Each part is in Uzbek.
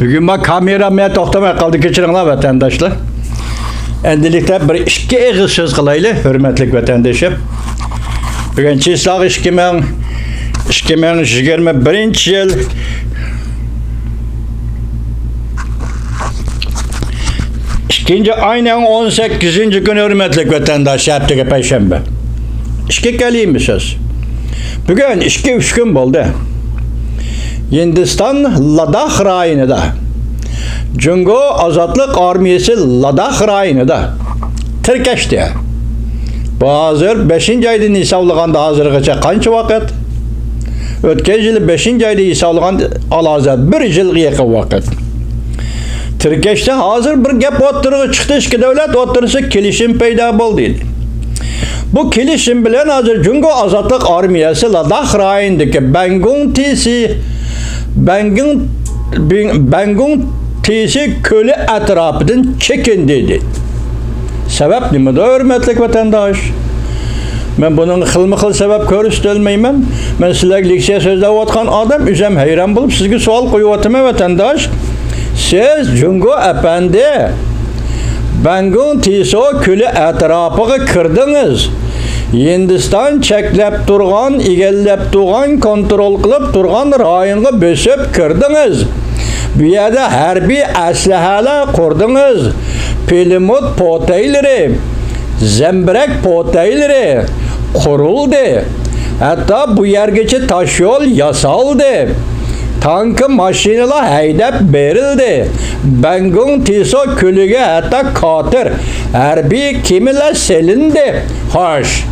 Bugün bak kameramaya toxtamay qaldı, keçiringlar vatandaşlar. Endilikdə bir iki ağız söz qılaylı, hörmətli vatandaşım. Bugün çislaq 2021 yıl ikinci ayının 18. günü hörmətli vatandaş, həftəyə Peyşənbə. İki gəliyim söz. Bugün 2-3 gün oldu. Hindistan Ladakh rayonida Jungo Azadlık Armiyası Ladakh rayonida tirkashdi. Bu hazır 5. ayda hisoblaganda hozirgacha qancha vaqt? O'tgan yili 5. ayda hisoblaganda alozat 1 yilga yaqin vaqt. Tirkashda hozir bir gap o'tirig'i chiqdi, ikki davlat o'tirisi kelishim paydo bo'ldi. Bu kelishim bilan hozir Jungo Azadlık Armiyası Ladakh rayonidagi Bangung Tisi Kölü etrafından çekin dedi. Sebep nimada hörmətli vatandaş? Ben bunun xilma-xil sebep görüstülmeymen. Ben sizlerle leksiya sözde otkan adam üzem heyran bulup sizge sual koyuvatıma vatandaş. Siz Jungo Efendi Bangung Tisi Kölü etrafıga kirdiniz. Hindistan çeklep durgan, igellep durgan, kontrol kılıp durgan rayonga bösüp kirdiniz. Bu yerde harbiy aslahalar kurdunuz. Pilimut potayları, zembrek potayları kuruldu. Hatta bu yergeci taş yol yasaldı. Tankı maşinalar haydap verildi. Bangung Tisi Kölüge hatta katır harbiy kemiler selindi. Hoş.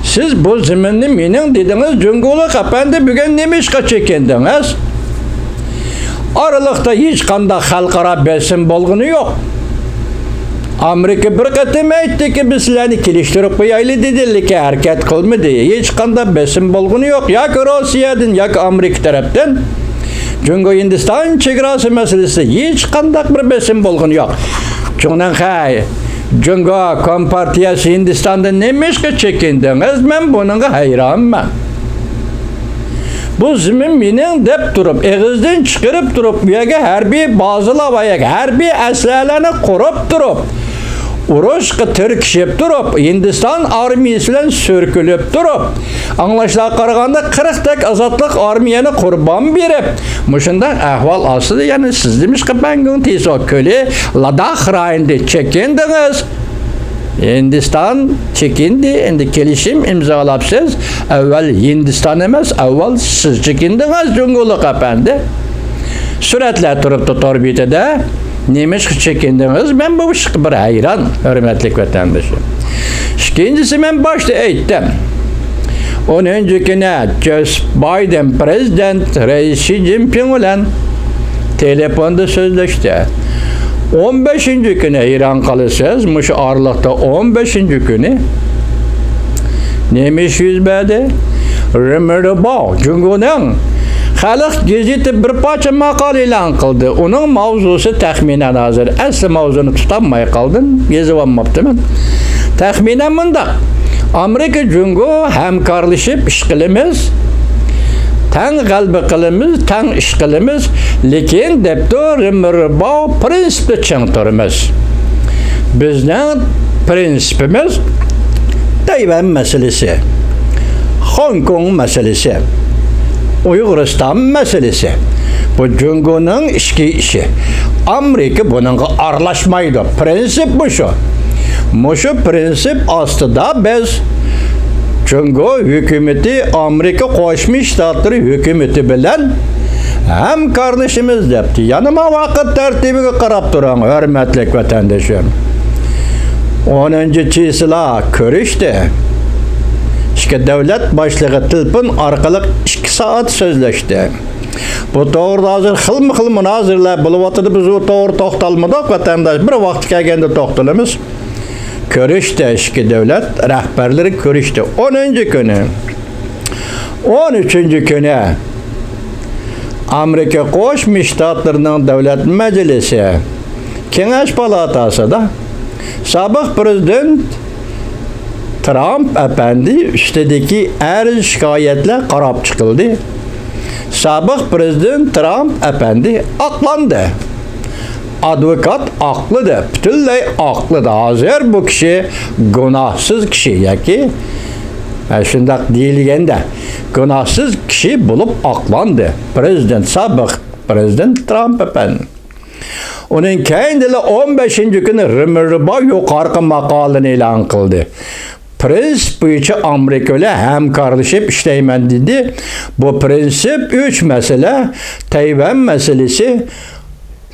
Siz bu zimini mening dediniz Jungoluk Efendi bugün nemişqa çekindiniz? Aralıqda hiç qanday xalqaro besim bolg'uni yo'q. Amerika bir qatim aytdi ki biz sizlarni kelishtirib qo'yaylik dedi, lekin harakat qilmadi. Hech qanday besim bolg'uni yo'q. Yoki Rossiyadan yoki Amerika tarafdan Jungo Hindiston chegarasi masalasi hech qanday bir besim bolg'uni yo'q. Shundan hay Jungo Kompartiyasi Hindistonda nemişqa çekindiniz? Men bununla hayranman. Bu zimin mening deb turib, egizdan chiqarib turib, bu yerga harbiy bazalar va harbiy aslalarni qurib turib, urushga tirkishib turib, Hindiston armiyasi bilan so'rkilib turib, anglashlar qaraganda 40 tak azadlık armiyani qurbon berib, mushunday ahvol ostida, ya'ni siz demişqa Bangung Tisi Kölü Ladakh rayonida chekindingiz. Hindistan çekindi, endi kelishim imzolabsiz. Avval Hindiston emas, avval siz chekindingiz Jungoluk Efendi. Suratlar turibdi torbitada. Nemiş çekindiniz? Ben bu ishga bir hayron, hurmatli vatandoshim. İkincisi men boshda aytdim. 10. kuni Joe Biden prezident Reis Xi Jinping bilan telefonda so'zlashdi. 15. günü hayran kalırsınız. Muş aralıkta 15. günü neymiş yüz berdi? Remirabao Jungo'nun Xalq gazeti bir parça maqol e'lon qildi. Uning mavzusi taxminan hozir asli mavzuni tutolmay qoldim. Yozib olmabdiman. Taxminan bundaq. Amerika Jungo hamkorlashib ish qilamiz. Tang g'alba qilamiz, tang ish qilamiz, lekin debdi Remirabao prinsipda ching turamiz. Bizning prinsipimiz Tayvan masalasi, Hong Kong masalasi, Uyg'uriston masalasi. Bu Jungoning ichki ishi. Amerika buningga aralashmaydi. Prinsip bu shu. Mushu prinsip ostida biz Jungo hükümeti Amerika Qo'shma Shtatlari hükümeti bilan hamkorlashimiz debdi. Yanıma vaqt tartibiga qarab turing, hurmatli vatandoshim. 10. chisla ko'rishdi. İki davlat boshlig'i telefon orqali 2 soat so'zlashdi. Bu to'g'rida hozir xilma-xil munozaralar bo'lyapti. Biz u to'g'ri to'xtalmadik vatandosh. Bir vaqt kelganda to'xtalamiz. Görüştü iki devlet rahberleri görüştü. 10. günü 13. günü Amerika Qo'shma Shtatlarining Davlat Majlisi Kengash palatasida sobiq prezident Trump efendi ustidagi arz shikoyatlar qarab chiqildi. Sobiq prezident Trump efendi aqlandi. advokat aklıdır. Bütünley aklıdır. Hazır bu kişi günahsız kişi yaki şundak deyilgende günahsız kişi bulup aklandı. Sabık Prezident Trump efendim. Onun kendili 15. günü Rımırba yukarı makalını ilan kıldı. Prensip boyunca Amerika ile hemkarlaşıp işleymen dedi. Bu prensip 3 mesele, Tayvan meselesi,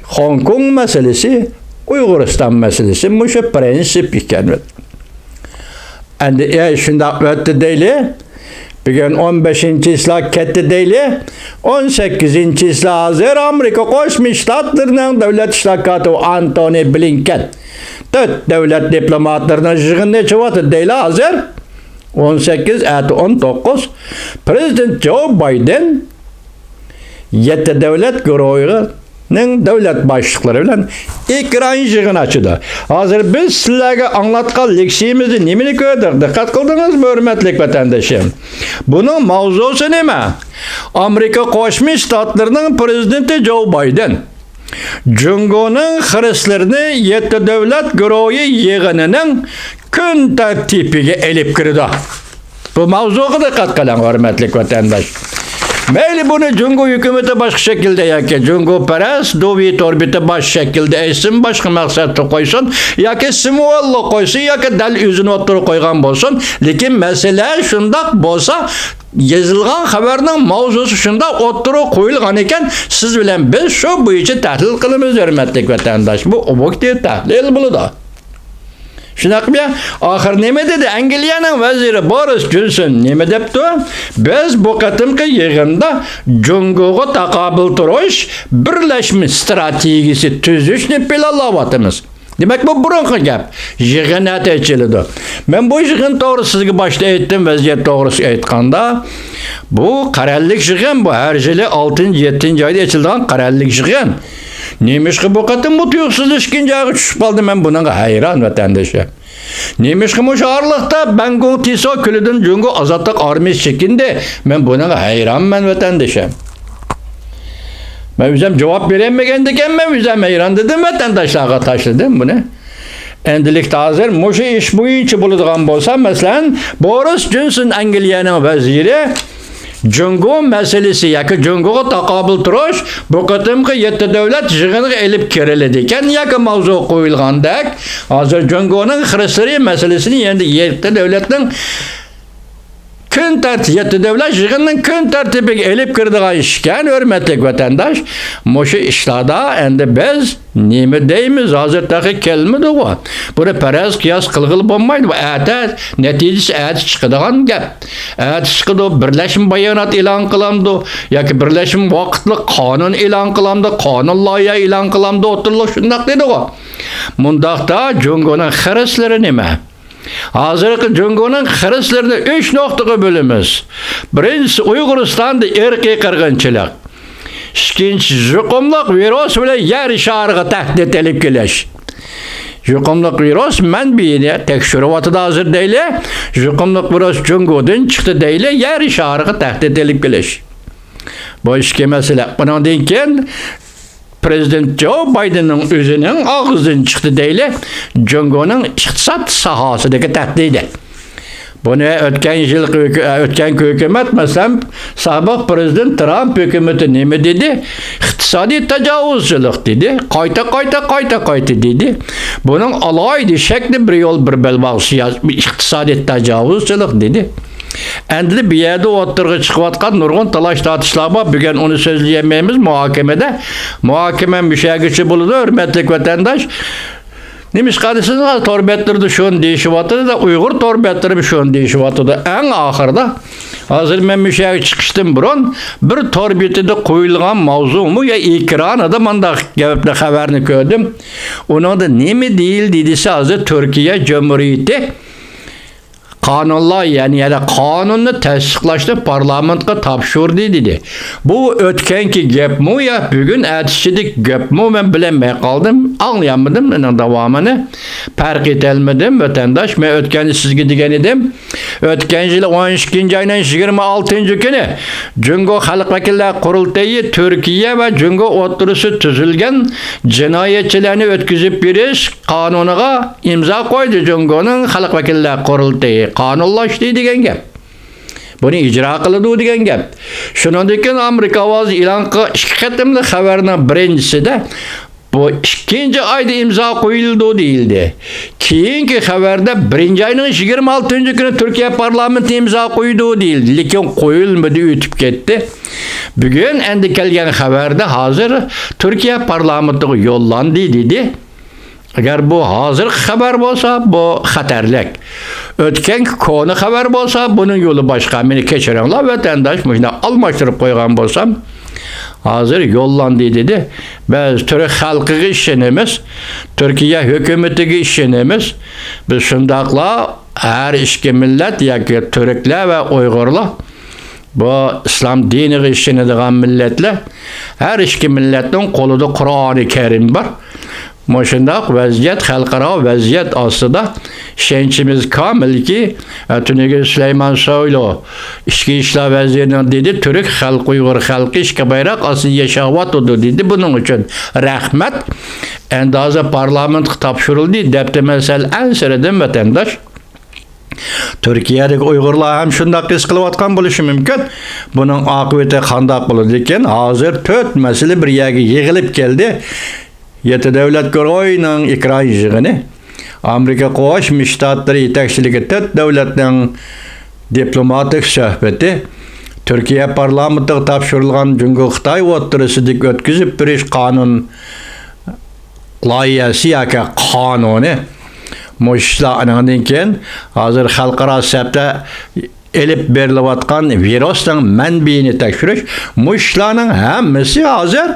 Hong Kong meselesi, Uyguristan meselesi. Bu şu prensip iken. Endi şunda öttü değil. Bugün 15. islah ketti değil. 18. islah hazır Amerika Koşmuş Ştatlarının devlet işlakatı Antony Blinken. 4 devlet diplomatlarının jığın ne çıvatı değil hazır. 18 eti 19. Prezident Joe Biden 7 devlet güruhunun devlet başlıkları bilen ekran jığını açıdı. Hazır biz sizlerge anlatkan leksiyimizi nemini gördük. Dikkat kıldınız mı hürmetlik vatandaşım? Bunun mavzusu ne mi? Amerika Koşmuş Ştatlarının prezidenti Joe Biden. Cungo'nun Hristiyanlarını 7 devlet güruhu yığınının gün tertibine elip girdi. Bu mavzuğa dikkat kılın hürmetlik vatandaş. Meyli bunu Cungo hükümeti başka şekilde yaki Cungo Peres, Duvit orbiti başka şekilde esin, başka maksatı koysun, yaki simvollu koysun, yaki del yüzünü oturup koygan bolsun. Lekin mesele şundak bolsa, yazılgan haberinin mavzusu şunda oturup koyulgan iken, siz bilen biz şu bu içi tahlil kılımız hürmetlik vatandaş. Bu objektif tahlil bunu da. Şunak bir ahir neme dedi? Angliyanın veziri Boris Johnson neme depti? Biz bu katımki yığında Cungo'ga takabıl turuş birleşmiş stratejisi tüzüşünü planlavatımız. Demek bu burunki gap. Yığın ateşçilidir. Ben bu yığın doğrusu sizge başta ettim vaziyet doğrusu aytkanda bu qarallik yığın bu her yılı 6-7 ayda açılgan qarallik yığın. Neymiş ki bu katın bu tuyuksuz işkince ağı düşüp aldı ben buna hayran vatandaşı. Neymiş ki bu şarlıkta ben Gong Tiso külüdün Cungo azatlık armisi çekindi. Ben buna hayran ben vatandaşı. Ben bizem cevap veremegendiken ben bizem hayran dedim vatandaşlığa taşladım bunu. Endilikte hazır muşu iş bu içi bulduğum bolsa mesela Boris Johnson Angliyanın veziri Cungo meselesi yaki Cungo'ga takabıl turuş bu katımki 7 devlet jığını elip kerelediken yaki mavzu koyulgandak hazır Cungo'nun Hristiyan meselesini yendi 7 devletin gün tertibi 7 devlet jığının gün tertibi elip kirdiği işken hürmetlik vatandaş muşu işlada endi biz nemi deyimiz hazırtaki kelime de o. Bunu perez kıyas kılgıl bulmaydı. Bu ete neticesi ete çıkıdığan gap. Ete çıkıdı birleşim bayanat ilan kılamdı. Yaki birleşim vakitli kanun ilan kılamdı. Kanun layığa ilan kılamdı. Oturluk şundak dedi o. Mundakta Cungo'nun Hristiyanları neme? Hazırki Cungo'nun Hristiyanlarını 3 noktaya bölümüz. Birincisi Uyguristan'da erkek kırgınçılık. İkinci jukumluk virüs bile yer şarkı tehdit edip geliş. Jukumluk virüs men biyine tekşürüvatı da hazır değil. Jukumluk virüs Cungo'dan çıktı değil. Yer şarkı tehdit edip geliş. Bu işki mesele. Bunun dinken Prezident Joe Biden'ın özünün ağzından çıktı değil. Cungo'nun iktisat sahasındaki tehdidi. Bunu ötken hükümet mesela sabık prezident Trump hükümeti ne dedi? İktisadi tecavüzcülük dedi. Kayta dedi. Bunun alaydı şekli bir yol bir belbağ iktisadi tecavüzcülük dedi. Endi bir yerde oturga çıkıvatkan nurgun talaş tartışlama bugün onu sözleyemeyimiz muhakemede. Muhakeme müşahidçi buludu hürmetlik vatandaş. Neymiş kardeşiniz torbetleri şun değişivatıdı da Uygur torbetleri şun değişivatıdı. En ahırda hazır ben müşahit çıkıştım burun bir torbeti de koyulgan mavzumu ya ikranı da manda geveple haberini gördüm. Onun da ne mi değil dedisi hazır Türkiye Cumhuriyeti kanunla yani kanunu tasdiklaştı parlamentka tapşırdı dedi. Bu ötkenki gap mu ya bugün ertesidik gap mu ben bilemey kaldım. Anlayamadım onun devamını. Fark etelmedim vatandaş. Ben ötkeni sizge degen edim. O'tgan yil 12 ayning 26-kuni Jungo Xalq vakillar qurultayi Turkiya va Jungo o'rtasida tuzilgan jinoyatchilarni o'tkazib berish qonuniga imzo qo'ydi. Jungoning Xalq vakillar qurultayi qonunlashdi degan gap. Buni ijro qiladi degan gap. Shuningdek, Amerika ovozi e'lon qilgan ikki qatimli xabarning birinchisida bu 2 ayda imzo qo'yildi deyildi. Keyingi xabarda 1-ayning 26-kuni Turkiya parlamenti imzo qo'ydi deyildi. Lekin qo'yilmadi, o'tib ketdi. Bugun endi kelgan xabarda hozir Turkiya parlamentiga yo'llandi dedi. Agar bu hozir xabar bo'lsa, bu xatarlik. O'tgan koni xabar bo'lsa, buning yo'li boshqa. Meni kechiringlar, vatandosh, buni almashtirib qo'ygan bo'lsam, hozir yo'llandi dedi. Biz Türk xalqiga ishonamiz, Turkiya hukumatiga ishonamiz. Biz shundaqla har ikki millat yoki turklar va uyg'urlar bu islom diniga ishonadigan millatlar, har ikki millatning qo'lida Qur'oni Karim bor. Moşundaq vaziyat, xalqaro vaziyat ostida ishonchimiz komilki, Tuniga Süleyman Soylu ichki ishlar vazirining dedi, Türk xalq, Uyg'ur xalqi ishga bayroq ostida yashayapti dedi. Buning uchun rahmat. Endi hozir parlamentga topshirildi, debdi masal ansiradim vatandosh. Turkiyadagi Uyg'urlar ham shunday his qilayotgan bo'lishi mumkin. Buning oqibati qanday bo'ladi ekan? Hozir 4 masala bir yerga yig'ilib keldi. 7 davlat guruhining ekran yig'ini, Amerika Qo'shma Shtatlari yetakchiligi 4 davlatning diplomatik suhbati, Turkiya parlamentiga topshirilgan Jungo Xitoy o'rtasidagi o'tkazib berish qonun loyihasi yoki qonuni mushlardan keyin hozir xalqaro safda elib berilayotgan virusning manbaini tekshirish, mushlarning hammasi hozir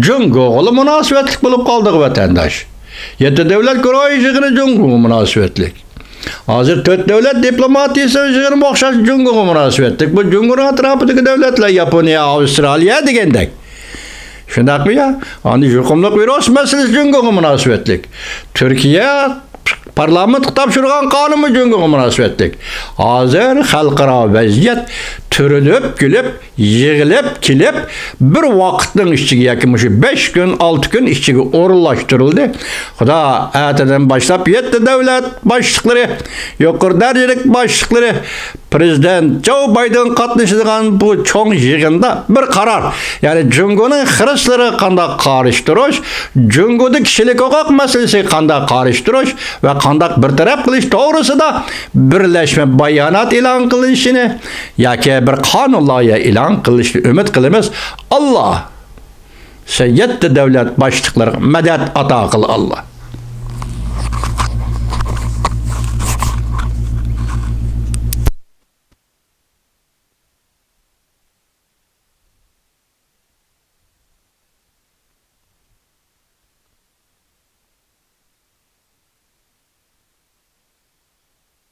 Jungo'ga munosabatlik bo'lib qoldi vatandosh. 7 davlat guruhi yig'ini Jungo'ga munosabatlik. Hozir 4 davlat diplomatiyasi yig'ini o'xshash Jungo'ga munosabatlik. Bu Jungo'ning atrofidagi davlatlar Yaponiya, Avstraliya degandek. Shundaqmi ya? Ani yuqumli virus masalasi Jungo'ga munosabatlik. Turkiya parlament topshirgan qonunga Jungo'ga munosabatlik. Hozir xalqaro vaziyat turilib, kulib, yig'ilib, kelib bir vaqtning ichiga yoki 5 kun, 6 kun ichiga o'rinlashtirildi. Xudo atadan boshlab 7 davlat boshliqlari, yuqori darajalik boshliqlari, prezident Joe Biden qatnashadigan bu cho'ng yig'inda bir qaror, ya'ni Jungo'ning xirislari qanday qarashtirish, Jungo'da kishilik huquq masalasiga qanday qarashtirish va qanday bartaraf qilish to'g'risida birlashma bayonot e'lon qilinishini yoki bir qonun loyiha e'lon qilishni umid qilamiz. Alloh 7 davlat boshliqlariga madad ato qil Allah.